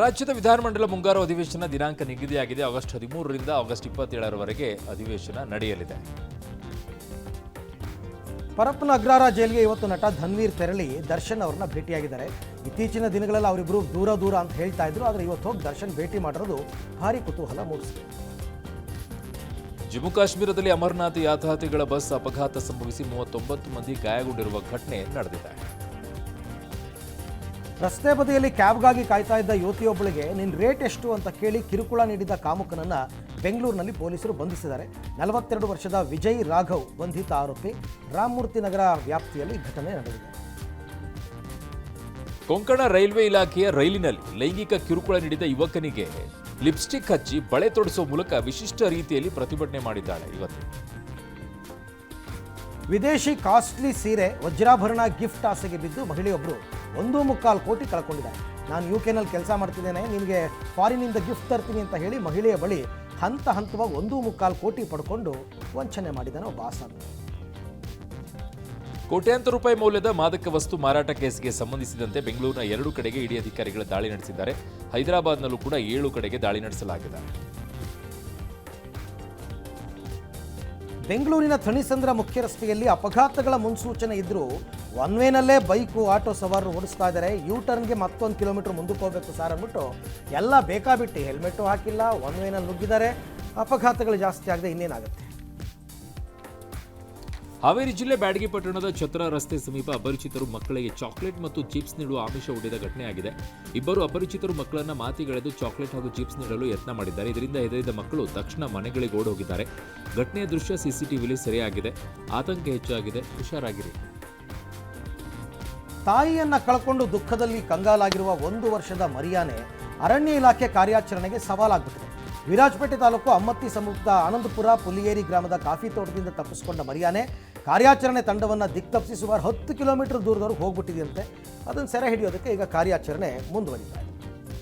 ರಾಜ್ಯದ ವಿಧಾನಮಂಡಲ ಮುಂಗಾರು ಅಧಿವೇಶನ ದಿನಾಂಕ ನಿಗದಿಯಾಗಿದೆ. ಆಗಸ್ಟ್ 13ರಿಂದ ಆಗಸ್ಟ್ 27ರವರೆಗೆ ಅಧಿವೇಶನ ನಡೆಯಲಿದೆ. ಪರಪ್ಪನ ಅಗ್ರಹಾರ ಜೈಲಿಗೆ ಇವತ್ತು ನಟ ಧನ್ವೀರ್ ತೆರಳಿ ದರ್ಶನ್ ಅವರನ್ನ ಭೇಟಿಯಾಗಿದ್ದಾರೆ. ಇತ್ತೀಚಿನ ದಿನಗಳಲ್ಲಿ ಅವರಿಬ್ಬರು ದೂರ ಅಂತ ಹೇಳ್ತಾ ಇದ್ರು. ಆದರೆ ಇವತ್ತು ಹೋಗಿ ದರ್ಶನ್ ಭೇಟಿ ಮಾಡಿರೋದು ಭಾರಿ ಕುತೂಹಲ ಮೂಡಿಸಿದೆ. ಜಮ್ಮು ಕಾಶ್ಮೀರದಲ್ಲಿ ಅಮರನಾಥ ಯಾತ್ರಾರ್ಥಿಗಳ ಬಸ್ ಅಪಘಾತ ಸಂಭವಿಸಿ 39 ಮಂದಿ ಗಾಯಗೊಂಡಿರುವ ಘಟನೆ ನಡೆದಿದೆ. ರಸ್ತೆ ಬದಿಯಲ್ಲಿ ಕ್ಯಾಬ್ಗಾಗಿ ಕಾಯ್ತಾ ಇದ್ದ ಯುವತಿಯೊಬ್ಬಳಿಗೆ ನಿನ್ನ ರೇಟ್ ಎಷ್ಟು ಅಂತ ಕೇಳಿ ಕಿರುಕುಳ ನೀಡಿದ ಕಾಮುಕನನ್ನ ಬೆಂಗಳೂರಿನಲ್ಲಿ ಪೊಲೀಸರು ಬಂಧಿಸಿದ್ದಾರೆ. 42 ವರ್ಷದ ವಿಜಯ್ ರಾಘವ್ ಬಂಧಿತ ಆರೋಪಿ. ರಾಮಮೂರ್ತಿ ನಗರ ವ್ಯಾಪ್ತಿಯಲ್ಲಿ ಘಟನೆ ನಡೆದಿದೆ. ಕೊಂಕಣ ರೈಲ್ವೆ ಇಲಾಖೆಯ ರೈಲಿನಲ್ಲಿ ಲೈಂಗಿಕ ಕಿರುಕುಳ ನೀಡಿದ ಯುವಕನಿಗೆ ಲಿಪ್ಸ್ಟಿಕ್ ಹಚ್ಚಿ ಬಳೆ ತೊಡಿಸುವ ಮೂಲಕ ವಿಶಿಷ್ಟ ರೀತಿಯಲ್ಲಿ ಪ್ರತಿಭಟನೆ ಮಾಡಿದ್ದಾಳೆ ಯುವತಿ. ವಿದೇಶಿ ಕಾಸ್ಟ್ಲಿ ಸೀರೆ ವಜ್ರಾಭರಣ ಗಿಫ್ಟ್ ಆಸೆಗೆ ಬಿದ್ದು ಮಹಿಳೆಯೊಬ್ಬರು 1.25 ಕೋಟಿ ಕಳ್ಕೊಂಡಿದ್ದಾರೆ. ನಾನು ಯುಕೆನಲ್ಲಿ ಕೆಲಸ ಮಾಡ್ತಿದ್ದೇನೆ, ನಿಮಗೆ ಫಾರಿನಿಂದ ಗಿಫ್ಟ್ ತರ್ತೀನಿ ಅಂತ ಹೇಳಿ ಮಹಿಳೆಯ ಬಳಿ ಹಂತವಾಗಿ 1.25 ಕೋಟಿ ಪಡ್ಕೊಂಡು ವಂಚನೆ ಮಾಡಿದ್ದಾನೆ ಒಬ್ಬ ಆಸಾಮಿ. ಕೋಟ್ಯಾಂತರ ರೂಪಾಯಿ ಮೌಲ್ಯದ ಮಾದಕ ವಸ್ತು ಮಾರಾಟ ಕೇಸ್ಗೆ ಸಂಬಂಧಿಸಿದಂತೆ ಬೆಂಗಳೂರಿನ 2 ಕಡೆಗೆ ಇಡಿ ಅಧಿಕಾರಿಗಳು ದಾಳಿ ನಡೆಸಿದ್ದಾರೆ. ಹೈದರಾಬಾದ್ನಲ್ಲೂ ಕೂಡ 7 ಕಡೆಗೆ ದಾಳಿ ನಡೆಸಲಾಗಿದೆ. ಬೆಂಗಳೂರಿನ ಥಣಿಸಂದ್ರ ಮುಖ್ಯ ರಸ್ತೆಯಲ್ಲಿ ಅಪಘಾತಗಳ ಮುನ್ಸೂಚನೆ ಇದ್ದರೂ ಒನ್ ವೇನಲ್ಲೇ ಬೈಕು ಆಟೋ ಸವಾರರು ಓಡಿಸ್ತಾ ಇದ್ದಾರೆ. ಯೂ ಟರ್ನ್ಗೆ ಮತ್ತೊಂದು ಕಿಲೋಮೀಟರ್ ಮುಂದಕ್ಕೆ ಹೋಗಬೇಕು ಸರ್ ಅಂದ್ಬಿಟ್ಟು ಎಲ್ಲ ಬೇಕಾಬಿಟ್ಟು ಹೆಲ್ಮೆಟು ಹಾಕಿಲ್ಲ, ಒನ್ ವೇನಲ್ಲಿ ನುಗ್ಗಿದ್ದಾರೆ. ಅಪಘಾತಗಳು ಜಾಸ್ತಿ ಆಗದೆ ಇನ್ನೇನಾಗುತ್ತೆ. ಹಾವೇರಿ ಜಿಲ್ಲೆ ಬ್ಯಾಡಗಿ ಪಟ್ಟಣದ ಛತ್ರ ರಸ್ತೆ ಸಮೀಪ ಅಪರಿಚಿತರು ಮಕ್ಕಳಿಗೆ ಚಾಕ್ಲೇಟ್ ಮತ್ತು ಚಿಪ್ಸ್ ನೀಡುವ ಆಮಿಷ ಒಡ್ಡಿದ ಘಟನೆಯಾಗಿದೆ. ಇಬ್ಬರು ಅಪರಿಚಿತರು ಮಕ್ಕಳನ್ನ ಮಾತಿಗೆಳೆದು ಚಾಕ್ಲೇಟ್ ಹಾಗೂ ಚಿಪ್ಸ್ ನೀಡಲು ಯತ್ನ ಮಾಡಿದ್ದಾರೆ. ಇದರಿಂದ ಹೆದರಿದ ಮಕ್ಕಳು ತಕ್ಷಣ ಮನೆಗಳಿಗೆ ಓಡೋಗಿದ್ದಾರೆ. ಘಟನೆಯ ದೃಶ್ಯ ಸಿಸಿಟಿವಿಲಿ ಸೆರೆಯಾಗಿದೆ. ಆತಂಕ ಹೆಚ್ಚಾಗಿದೆ, ಹುಷಾರಾಗಿರಿ. ತಾಯಿಯನ್ನ ಕಳ್ಕೊಂಡು ದುಃಖದಲ್ಲಿ ಕಂಗಾಲಾಗಿರುವ 1 ವರ್ಷದ ಮರಿಯಾನೆ ಅರಣ್ಯ ಇಲಾಖೆ ಕಾರ್ಯಾಚರಣೆಗೆ ಸವಾಲಾಗ್ಬಿಟ್ಟಿದೆ. ವಿರಾಜಪೇಟೆ ತಾಲೂಕು ಅಮ್ಮತ್ತಿ ಸಮೀಪದ ಆನಂದಪುರ ಪುಲಿಯೇರಿ ಗ್ರಾಮದ ಕಾಫಿ ತೋಟದಿಂದ ತಪ್ಪಿಸಿಕೊಂಡ ಮರಿಯಾನೆ ಕಾರ್ಯಾಚರಣೆ ತಂಡವನ್ನು ದಿಕ್ತಪ್ಪಿಸಿ ಸುಮಾರು 10 ಕಿಲೋಮೀಟರ್ ದೂರದವರೆಗೆ ಹೋಗ್ಬಿಟ್ಟಿದೆಯಂತೆ. ಅದನ್ನು ಸೆರೆ ಹಿಡಿಯೋದಕ್ಕೆ ಈಗ ಕಾರ್ಯಾಚರಣೆ ಮುಂದುವರಿತಾ ಇದೆ.